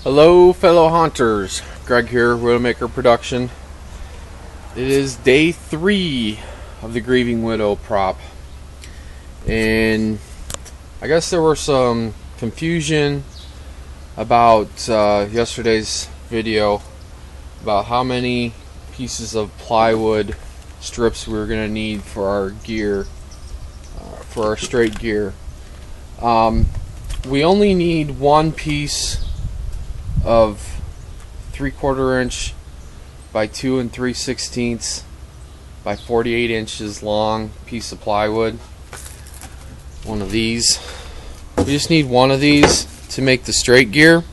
Hello fellow haunters, Greg here, Widowmaker Production. It is day 3 of the Grieving Widow prop, and I guess there was some confusion about yesterday's video about how many pieces of plywood strips we were going to need for our gear, for our straight gear. We only need one piece of 3/4 inch by 2 3/16 by 48 inches long piece of plywood. One of these. We just need one of these to make the straight gear,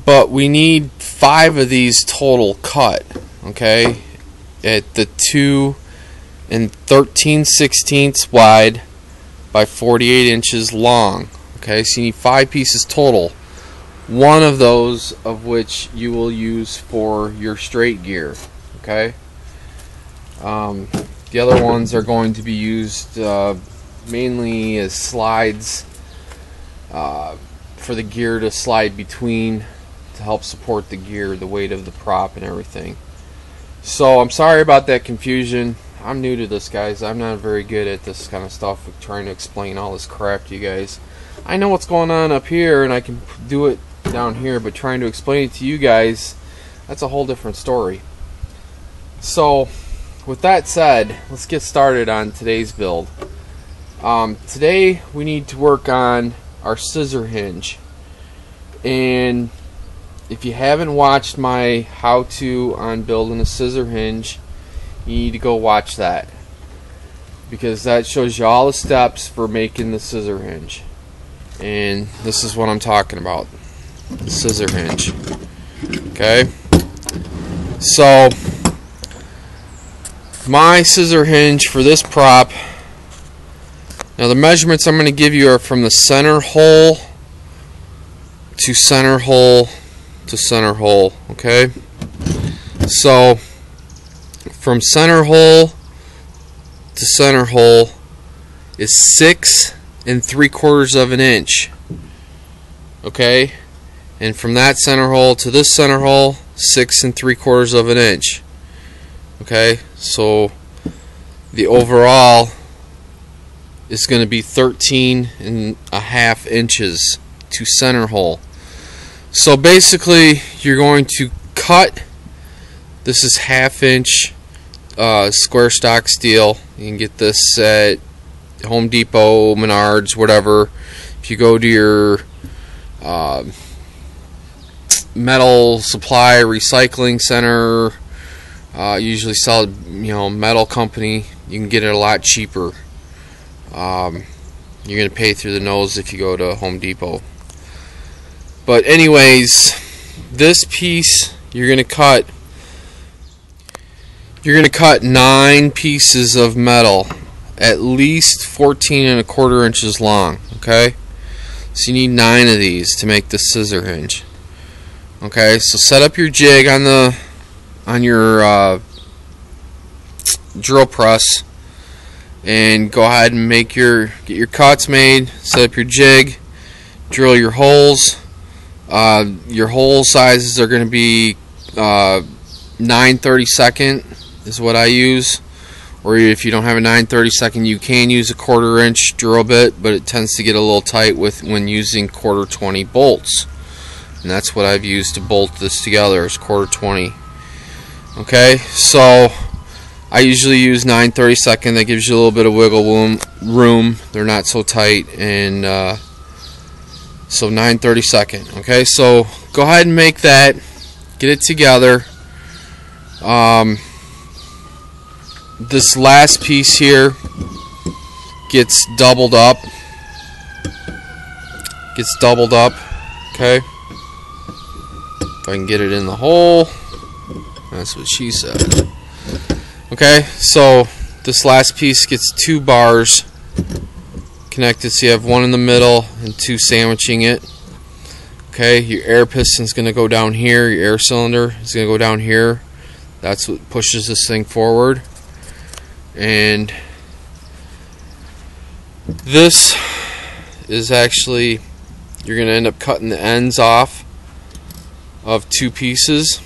but we need 5 of these total cut, okay, at the 2 13/16 wide by 48 inches long. Okay, so you need 5 pieces total. One of those of which you will use for your straight gear. Okay. The other ones are going to be used mainly as slides for the gear to slide between to help support the gear, the weight of the prop, and everything. So I'm sorry about that confusion. I'm new to this, guys. I'm not very good at this kind of stuff, trying to explain all this crap to you guys. I know what's going on up here, and I can do it down here, but trying to explain it to you guys, that's a whole different story. So with that said, let's get started on today's build. Today we need to work on our scissor hinge, and if you haven't watched my how-to on building a scissor hinge, you need to go watch that, because that shows you all the steps for making the scissor hinge. And this is what I'm talking about, the scissor hinge. Okay, so my scissor hinge for this prop, now the measurements I'm going to give you are from the center hole to center hole to center hole. Okay, so from center hole to center hole is 6 3/4 of an inch. Okay, and from that center hole to this center hole, 6 3/4 of an inch. Okay, so the overall is going to be 13.5 inches to center hole. So basically you're going to cut, this is 1/2 inch square stock steel. You can get this at Home Depot, Menards, whatever. If you go to your metal supply recycling center, usually sell, metal company, you can get it a lot cheaper. You're gonna pay through the nose if you go to Home Depot. But anyways, this piece you're gonna cut 9 pieces of metal, at least 14 1/4 inches long. Okay, so you need 9 of these to make the scissor hinge. Okay, so set up your jig on your drill press, and go ahead and get your cuts made. Set up your jig, drill your holes. Your hole sizes are going to be 9/32 is what I use, or if you don't have a 9/32, you can use a 1/4 inch drill bit, but it tends to get a little tight when using 1/4-20 bolts, and that's what I've used to bolt this together, is 1/4-20. Okay, so I usually use 9/32. That gives you a little bit of wiggle room. They're not so tight, and so 9/32. Okay, so go ahead and make that, get it together. This last piece here gets doubled up. Okay, if I can get it in the hole. That's what she said. Okay, so this last piece gets 2 bars connected, so you have 1 in the middle and 2 sandwiching it. Okay, your air piston is going to go down here, your air cylinder is going to go down here. That's what pushes this thing forward. And this is actually, you're going to end up cutting the ends off of 2 pieces.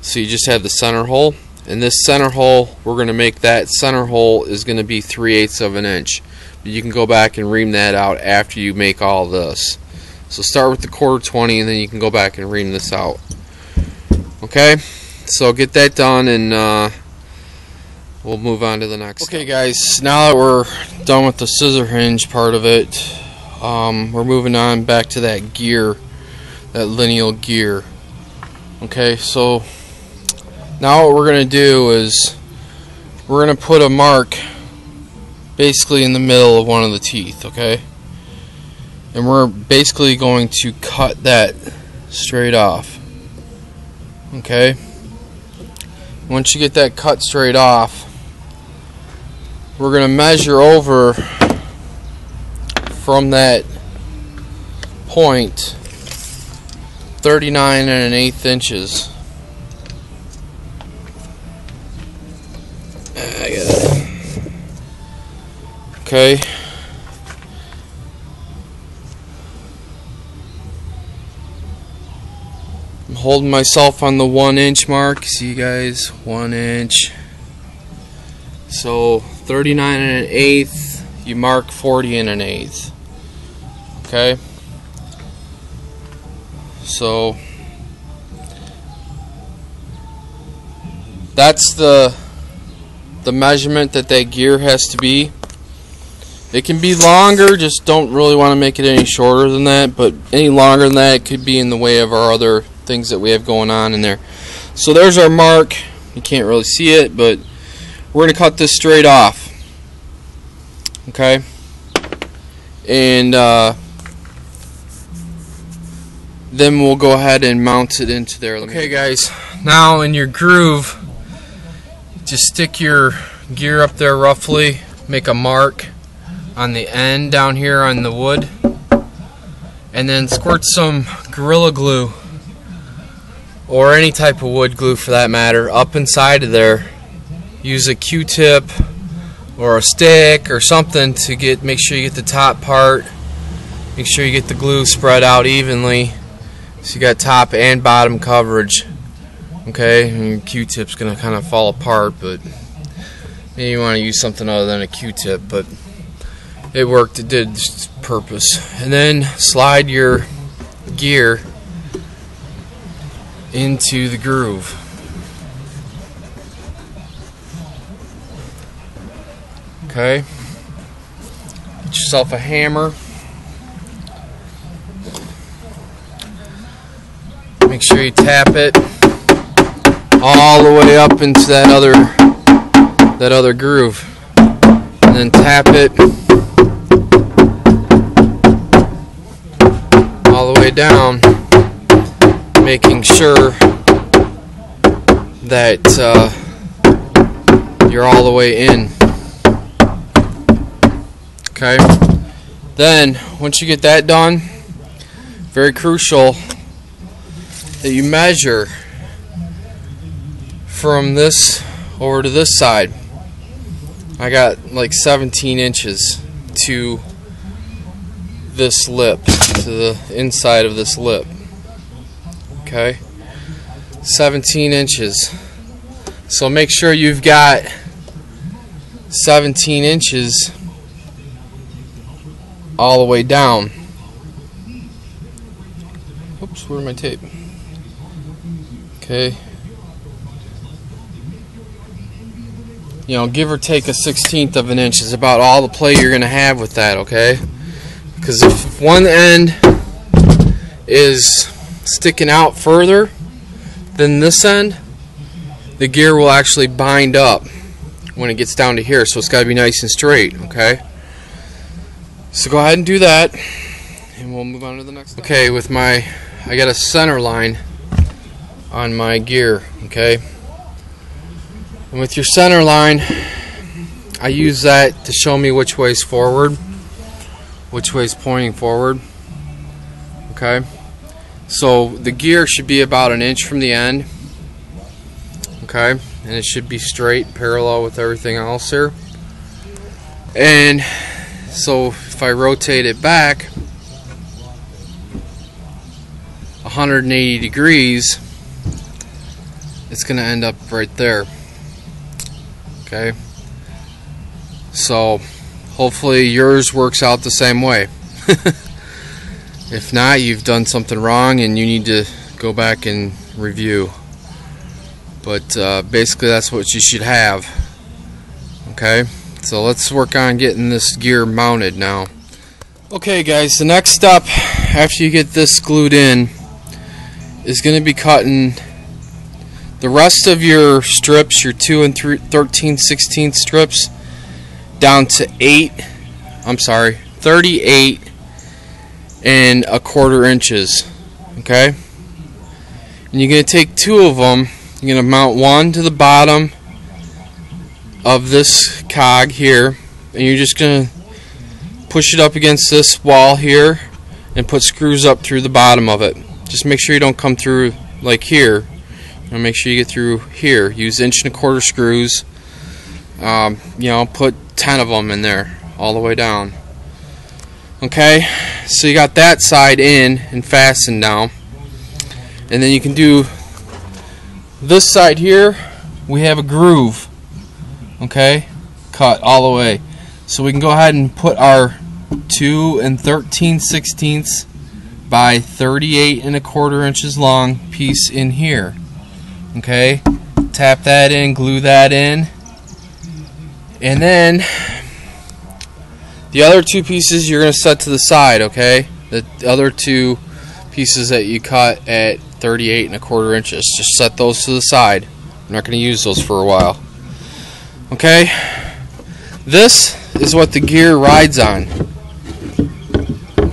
So you just have the center hole, and this center hole, we're going to make that center hole is going to be 3/8 of an inch. But you can go back and ream that out after you make all this. So start with the 1/4 and then you can go back and ream this out. Okay, so get that done, and we'll move on to the next. Okay guys, now that we're done with the scissor hinge part of it, we're moving on back to that gear, that lineal gear. Okay, so now what we're going to do is we're going to put a mark basically in the middle of one of the teeth, okay? And we're basically going to cut that straight off. Okay? Once you get that cut straight off, we're going to measure over from that point 39 1/8 inches. I got it. Okay. I'm holding myself on the 1 inch mark. See you guys, 1 inch. So 39 1/8, you mark 40 1/8. Okay. So that's the measurement that gear has to be. It can be longer, just don't really want to make it any shorter than that, but any longer than that, it could be in the way of our other things that we have going on in there. So there's our mark. You can't really see it, but we're going to cut this straight off. Okay? And then we'll go ahead and mount it into there. Okay guys, now in your groove, just stick your gear up there roughly, make a mark on the end down here on the wood, and then squirt some Gorilla Glue or any type of wood glue for that matter up inside of there. Use a Q-tip or a stick or something to make sure you get the top part, make sure you get the glue spread out evenly so you got top and bottom coverage. Okay, and your Q-tip's gonna kind of fall apart, but maybe you want to use something other than a Q-tip, but it worked, it did its purpose. And then slide your gear into the groove. Okay, get yourself a hammer. Make sure you tap it all the way up into that other groove, and then tap it all the way down, making sure that you're all the way in. Okay, then once you get that done, very crucial that you measure from this over to this side. I got like 17 inches to this lip, to the inside of this lip. Okay, 17 inches. So make sure you've got 17 inches all the way down. Oops, where's my tape? Okay. You know, give or take a 1/16 of an inch is about all the play you're going to have with that, okay? Because if one end is sticking out further than this end, the gear will actually bind up when it gets down to here, so it's got to be nice and straight, okay? So go ahead and do that, and we'll move on to the next step. Okay, with I got a center line on my gear, okay? And with your center line, I use that to show me which way's forward, which way's pointing forward. Okay, so the gear should be about 1 inch from the end. Okay, and it should be straight, parallel with everything else here. And so if I rotate it back 180 degrees, it's going to end up right there. Okay, so hopefully yours works out the same way. If not, you've done something wrong and you need to go back and review. But basically that's what you should have. Okay, so let's work on getting this gear mounted now. Okay guys, the next step after you get this glued in is going to be cutting the rest of your strips, your 2 and 13/16 strips, down to 38 1/4 inches. Okay, and you're going to take 2 of them. You're going to mount one to the bottom of this cog here, and you're just going to push it up against this wall here and put screws up through the bottom of it. Just make sure you don't come through like here. Make sure you get through here. Use 1 1/4 screws. You know, put 10 of them in there all the way down. Okay, so you got that side in and fastened now, and then you can do this side here. We have a groove, okay, cut all the way, so we can go ahead and put our 2 and 13/16 by 38 1/4 inches long piece in here. Okay, tap that in, glue that in, and then the other 2 pieces you're going to set to the side. Okay, the other 2 pieces that you cut at 38 1/4 inches, just set those to the side. I'm not going to use those for a while. Okay, this is what the gear rides on.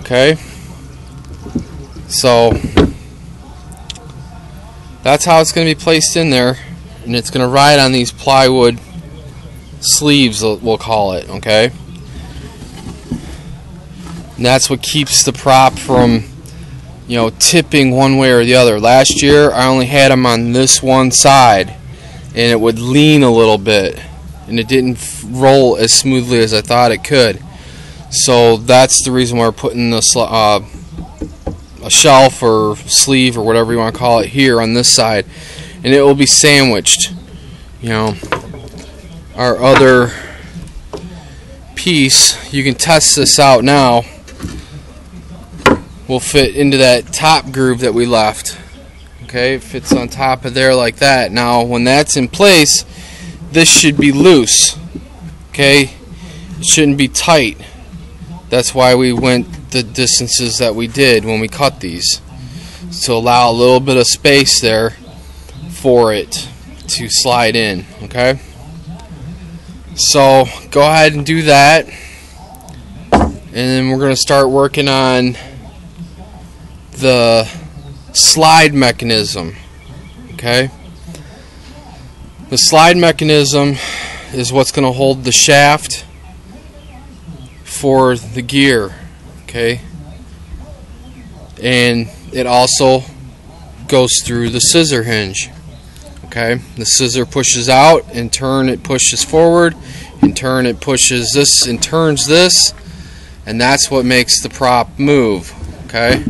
Okay, so that's how it's going to be placed in there, and it's going to ride on these plywood sleeves, we'll call it. Okay, and that's what keeps the prop from, you know, tipping one way or the other. Last year I only had them on this one side, and it would lean a little bit, and it didn't roll as smoothly as I thought it could. So that's the reason why we're putting this a shelf or sleeve or whatever you want to call it here on this side, and it will be sandwiched. You know, our other piece, you can test this out now, will fit into that top groove that we left. Okay, it fits on top of there like that. Now when that's in place, this should be loose. Okay, it shouldn't be tight. That's why we went the distances that we did when we cut these, to allow a little bit of space there for it to slide in. Okay, so go ahead and do that, and then we're going to start working on the slide mechanism. Okay, the slide mechanism is what's going to hold the shaft for the gear. Okay, and it also goes through the scissor hinge. Okay, the scissor pushes out, in turn it pushes forward, in turn it pushes this and turns this, and that's what makes the prop move. Okay,